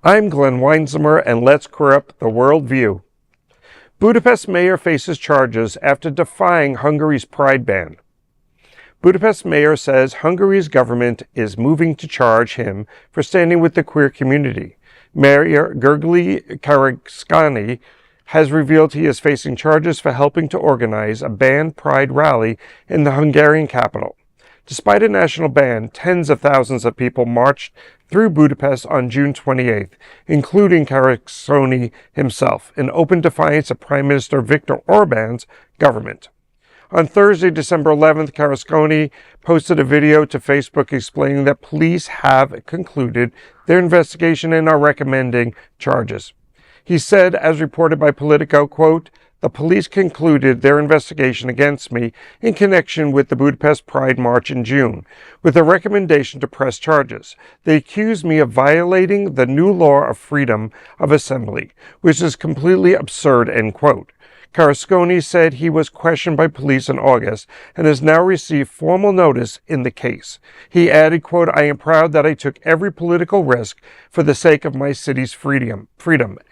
I'm Glenn Weinzimmer, and let's corrupt the worldview. Budapest mayor faces charges after defying Hungary's pride ban. Budapest mayor says Hungary's government is moving to charge him for standing with the queer community. Mayor Gergely Karakszany has revealed he is facing charges for helping to organize a banned pride rally in the Hungarian capital. Despite a national ban, tens of thousands of people marched through Budapest on June 28th, including Karakszany himself, in open defiance of Prime Minister Viktor Orban's government. On Thursday, December 11th, Karakszany posted a video to Facebook explaining that police have concluded their investigation and are recommending charges. He said, as reported by Politico, quote, "The police concluded their investigation against me in connection with the Budapest Pride March in June, with a recommendation to press charges. They accused me of violating the new law of freedom of assembly, which is completely absurd," end quote. Karakszany said he was questioned by police in August and has now received formal notice in the case. He added, quote, "I am proud that I took every political risk for the sake of my city's freedom,"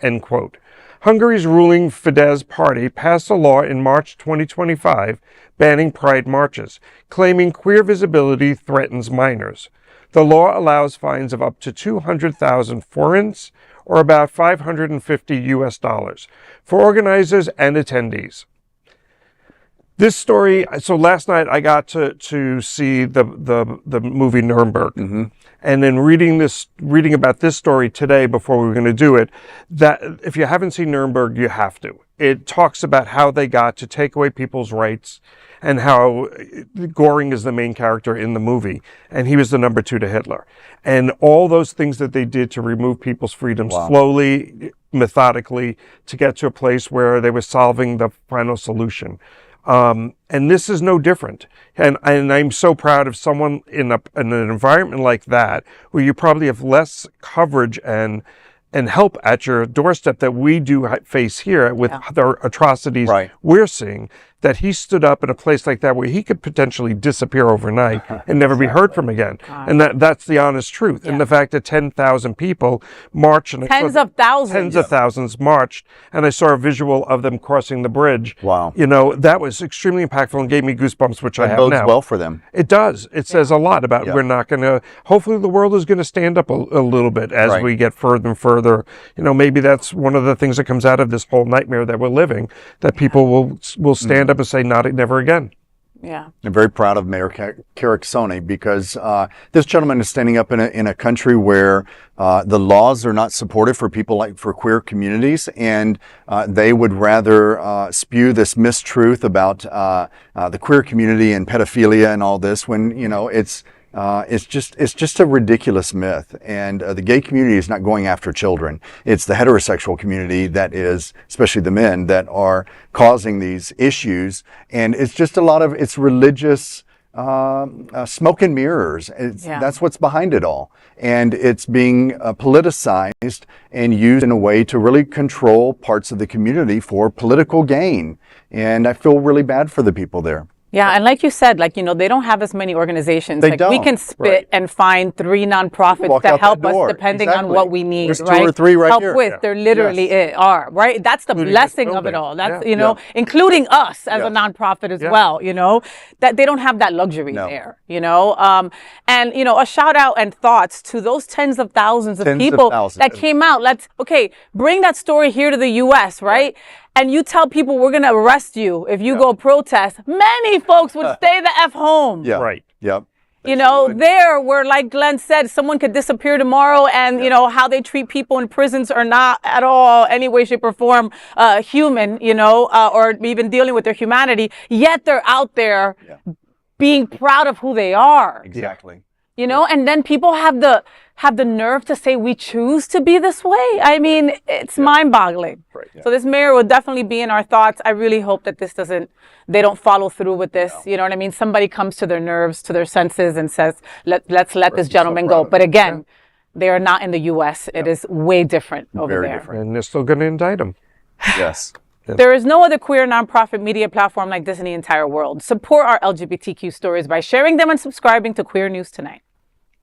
end quote. Hungary's ruling Fidesz party passed a law in March 2025 banning pride marches, claiming queer visibility threatens minors. The law allows fines of up to 200,000 forints, or about $550 for organizers and attendees. This story, so last night I got to see the movie Nuremberg. Mm-hmm. And then reading about this story today before we were going to do it, that if you haven't seen Nuremberg, you have to. It talks about how they got to take away people's rights and how Göring is the main character in the movie, and he was the number 2 to Hitler. And all those things that they did to remove people's freedoms slowly, methodically, to get to a place where they were solving the final solution. And this is no different. And I'm so proud of someone in an environment like that, where you probably have less coverage and help at your doorstep that we do face here with the atrocities we're seeing, that he stood up in a place like that where he could potentially disappear overnight and never be heard from again. And that's the honest truth. And the fact that 10,000 people marched. And Tens of thousands marched. And I saw a visual of them crossing the bridge. Wow. You know, that was extremely impactful and gave me goosebumps, which I have now. That bodes well for them. It does. It says a lot about we're not going to, hopefully the world is going to stand up a little bit as we get further and further. You know, maybe that's one of the things that comes out of this whole nightmare that we're living, that people will stand up and say, never again. Yeah. I'm very proud of Mayor Karakszany because this gentleman is standing up in a country where the laws are not supportive for people for queer communities, and they would rather spew this mistruth about the queer community and pedophilia and all this when, you know, it's just a ridiculous myth. And the gay community is not going after children. It's the heterosexual community that is, especially the men, that are causing these issues. And it's just it's religious smoke and mirrors. That's what's behind it all. And it's being politicized and used in a way to really control parts of the community for political gain. And I feel really bad for the people there. Yeah, and like you said, they don't have as many organizations. They don't. We can spit and find 3 nonprofits to help us depending on what we need. There's 2 or 3 right help here. With. There literally are, right? That's the blessing of it all. That's, including us as a nonprofit as well, that they don't have that luxury there, and, a shout out and thoughts to those tens of thousands of people that came out. Bring that story here to the U.S., right? And you tell people we're going to arrest you if you go protest, many folks would stay the F home. Yeah. Right. Yep. There where, like Glenn said, someone could disappear tomorrow and, how they treat people in prisons are not at all any way, shape, or form human, or even dealing with their humanity. Yet they're out there being proud of who they are. Exactly. And then people have the nerve to say we choose to be this way. I mean, it's mind-boggling. Right, So this mayor will definitely be in our thoughts. I really hope that they don't follow through with this. You know what I mean? Somebody comes to their nerves, to their senses, and says, let's let this gentleman go. But again, they are not in the U.S. It is way different over there. Different. And they're still going to indict him. Yes. There is no other queer nonprofit media platform like this in the entire world. Support our LGBTQ stories by sharing them and subscribing to Queer News Tonight.